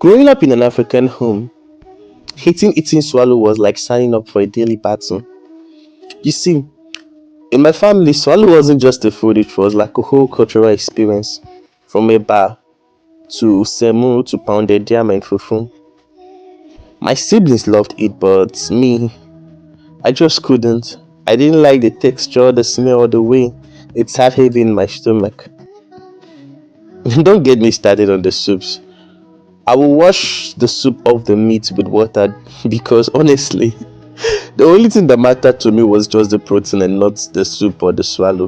Growing up in an African home, hating eating swallow was like signing up for a daily battle. You see, in my family, swallow wasn't just a food, it was like a whole cultural experience. From a bar to semu to pounded yam and fufu. My siblings loved it, but me, I just couldn't. I didn't like the texture, the smell, or the way it sat heavy in my stomach. Don't get me started on the soups. I will wash the soup off the meat with water because honestly, the only thing that mattered to me was just the protein and not the soup or the swallow.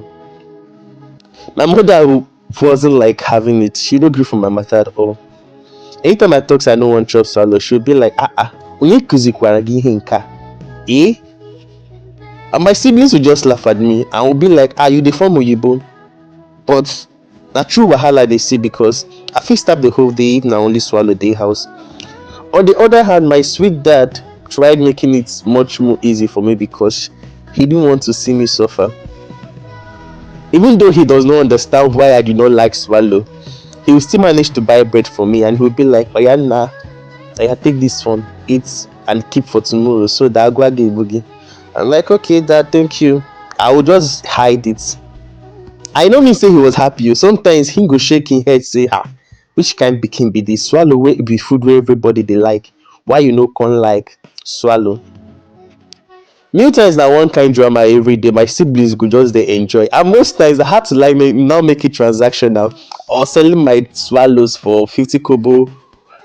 My mother wasn't like having it. She don't agree from my matter at all. Anytime I talk, say I no want chop swallow, she'll be like, onye kuzikwara gi ihe nka? Eh? And my siblings will just laugh at me and will be like, you the form oyibo. But na true wahala they see because I fit stop the whole day if na only swallow day house. On the other hand, my sweet dad tried making it much more easy for me because he didn't want to see me suffer. Even though he does not understand why I do not like swallow, he will still manage to buy bread for me and he will be like, Oyana, I take this one, eat and keep for tomorrow. So that boogie. I'm like, okay, dad, thank you. I will just hide it. I know me say he was happy. Sometimes he go shake his head, say, which kind pikin be this? Swallow wey be food where everybody they like. Why you no con like swallow? Many times na one kind drama every day. My siblings go just they enjoy. And most times I had to like now make it transactional or selling my swallows for 50 kobo, 1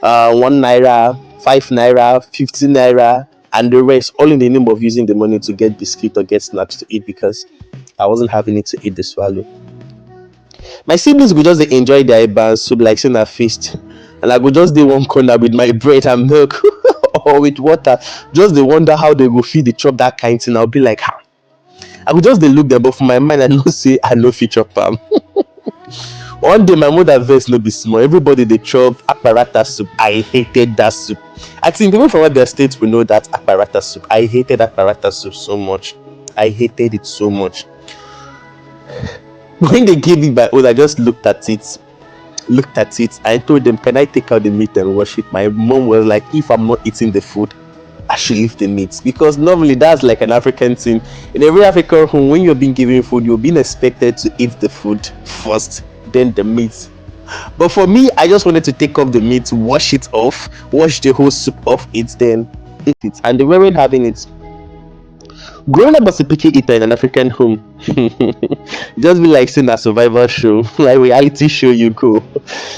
naira, 5 naira, 15 naira, and the rest, all in the name of using the money to get biscuit or get snacks to eat because I wasn't having it to eat the swallow. My siblings go just dey enjoy their eba and soup like saying a feast, and I go just dey one corner with my bread and milk or with water, just dey wonder how they go fit dey chop that kind thing. I'll be like, I go just dey look them, but for my mind I know say I no fit chop am. One day my mother vex no be small. Everybody dey chop apparatus soup. I hated that soup. I think people from other states will know that apparatus soup. I hated apparatus soup so much. I hated it so much. When they gave it my own, I just looked at it. I told them, can I take out the meat and wash it? My mom was like, if I'm not eating the food, I should leave the meat, because normally that's like an African thing. In every African home, when you're being given food, you're being expected to eat the food first, then the meat. But for me, I just wanted to take off the meat, wash it off, wash the whole soup off it, then eat it. And they weren't having it. Growing up as a picky eater in an African home, just be like saying a survival show, like reality show you go.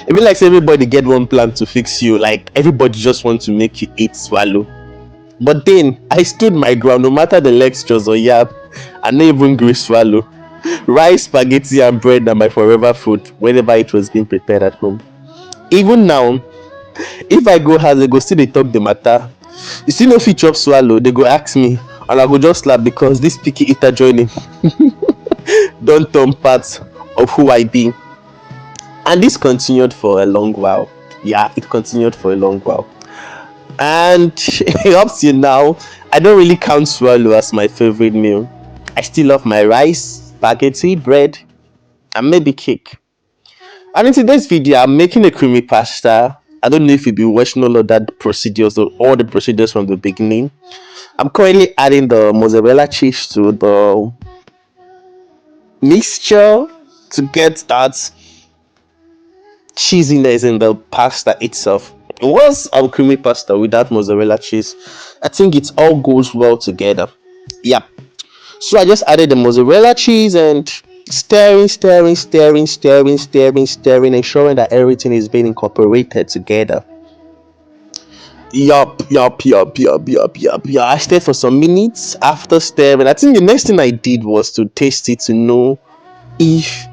It be like say everybody get one plan to fix you, like everybody just want to make you eat swallow. But then I stood my ground no matter the lectures or yap. I no even gree swallow. Rice, spaghetti, and bread are my forever food whenever it was being prepared at home. Even now, if I go house, they go still they talk the matter. You see no fit chop swallow, they go ask me, and I go just laugh because this picky eater joining don't turn part of who I be. And this continued for a long while. Yeah, it continued for a long while. And up till now, I don't really count swallow as my favorite meal. I still love my rice, spaghetti, bread, and maybe cake. And in today's video, I'm making a creamy pasta. I don't know if you've been watching all of that procedures or all the procedures from the beginning. I'm currently adding the mozzarella cheese to the mixture to get that cheesiness in the pasta itself. It was a creamy pasta without mozzarella cheese. I think it all goes well together. Yeah. So I just added the mozzarella cheese and stirring, ensuring that everything is being incorporated together. Yup. I stayed for some minutes after stirring. I think the next thing I did was to taste it to know if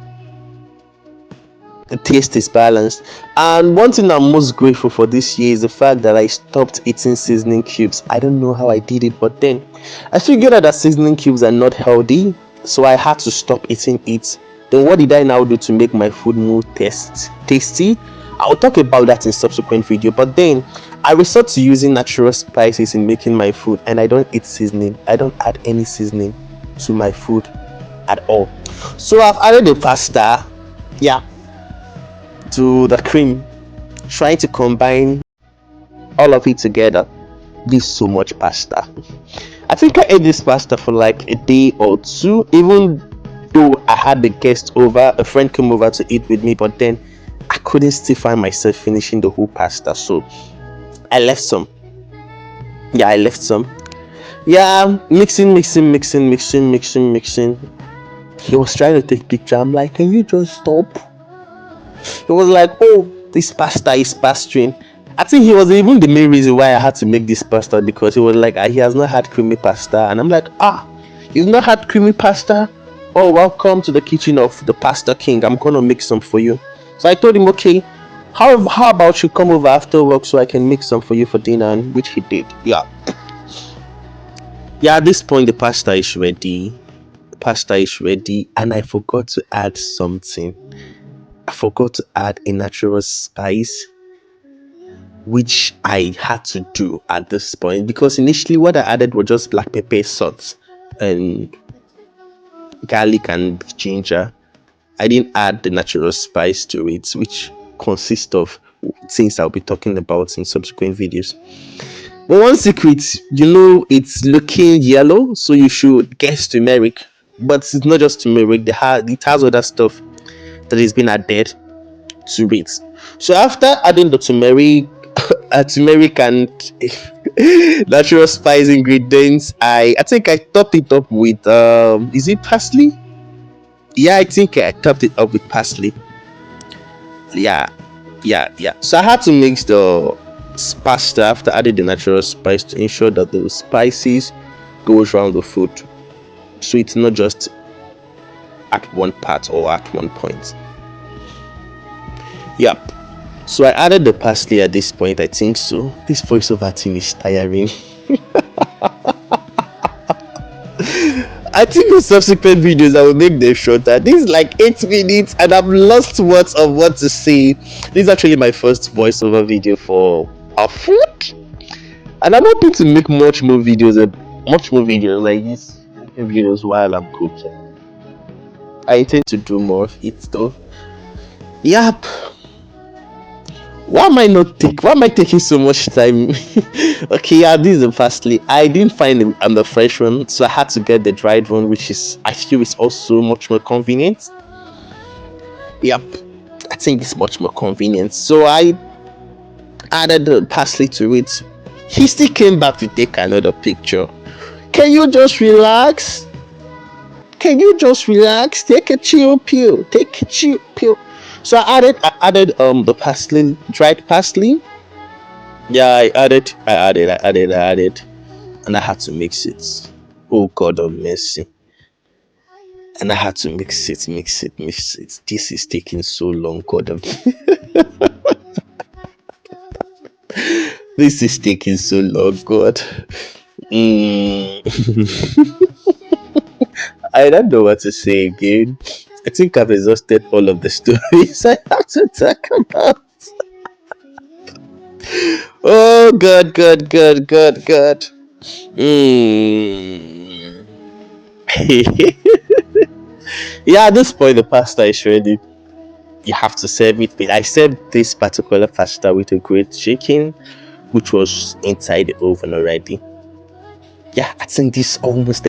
the taste is balanced. And one thing I'm most grateful for this year is the fact that I stopped eating seasoning cubes. I don't know how I did it, but then I figured out that seasoning cubes are not healthy, so I had to stop eating it. Then what did I now do to make my food more tasty? I'll talk about that in subsequent video. But then I resort to using natural spices in making my food, and I don't eat seasoning. I don't add any seasoning to my food at all. So I've added the pasta, to the cream, trying to combine all of it together. This so much pasta. I think I ate this pasta for like a day or two, even though I had the guest over, a friend came over to eat with me, but then I couldn't still find myself finishing the whole pasta. So I left some. Yeah, I left some. Yeah, mixing. He was trying to take picture. I'm like, can you just stop? He was like, oh, this pasta is pasturing. I think he was even the main reason why I had to make this pasta, because he was like, he has not had creamy pasta. And I'm like, you've not had creamy pasta? Oh, welcome to the kitchen of the Pasta King. I'm gonna make some for you. So I told him, okay, how about you come over after work so I can make some for you for dinner, and which he did. Yeah, at this point the pasta is ready. Pasta is ready, and I forgot to add something. I forgot to add a natural spice, which I had to do at this point, because initially what I added was just black pepper, salt, and garlic and ginger. I didn't add the natural spice to it, which consists of things I'll be talking about in subsequent videos. But one secret, it's looking yellow, so you should guess turmeric. But it's not just turmeric, it has other stuff that is being added to it. So after adding the turmeric, turmeric and natural spice ingredients, I think I topped it up with is it parsley? Yeah, I think I topped it up with parsley. Yeah, yeah. So I had to mix the pasta after adding the natural spice to ensure that the spices goes around the food, so it's not just at one part or at one point. Yep. So I added the parsley at this point. I think so. This voiceover thing is tiring. I think in subsequent videos I will make them shorter. This is like 8 minutes, and I'm lost words of what to say. This is actually my first voiceover video for a food, and I'm hoping to make much more videos like this. Videos while I'm cooking. I intend to do more of it though. Yep. Why am I taking so much time? Okay, yeah, this is the parsley. I didn't find the fresh one, so I had to get the dried one, which is, I feel, is also much more convenient. Yep, I think it's much more convenient. So I added the parsley to it. He still came back to take another picture. Can you just relax? Can you just relax? Take a chill pill. Take a chill pill. So I added the parsley, dried parsley. Yeah, I added, and I had to mix it. Oh God of mercy! And I had to mix it. This is taking so long, God of. This is taking so long, God. Mm. I don't know what to say again. I think I've exhausted all of the stories I have to talk about. Oh God, God, God, God, God. Mm. Yeah, at this point the pasta is ready. You have to serve it with. I served this particular pasta with a great chicken, which was inside the oven already. Yeah, I think this almost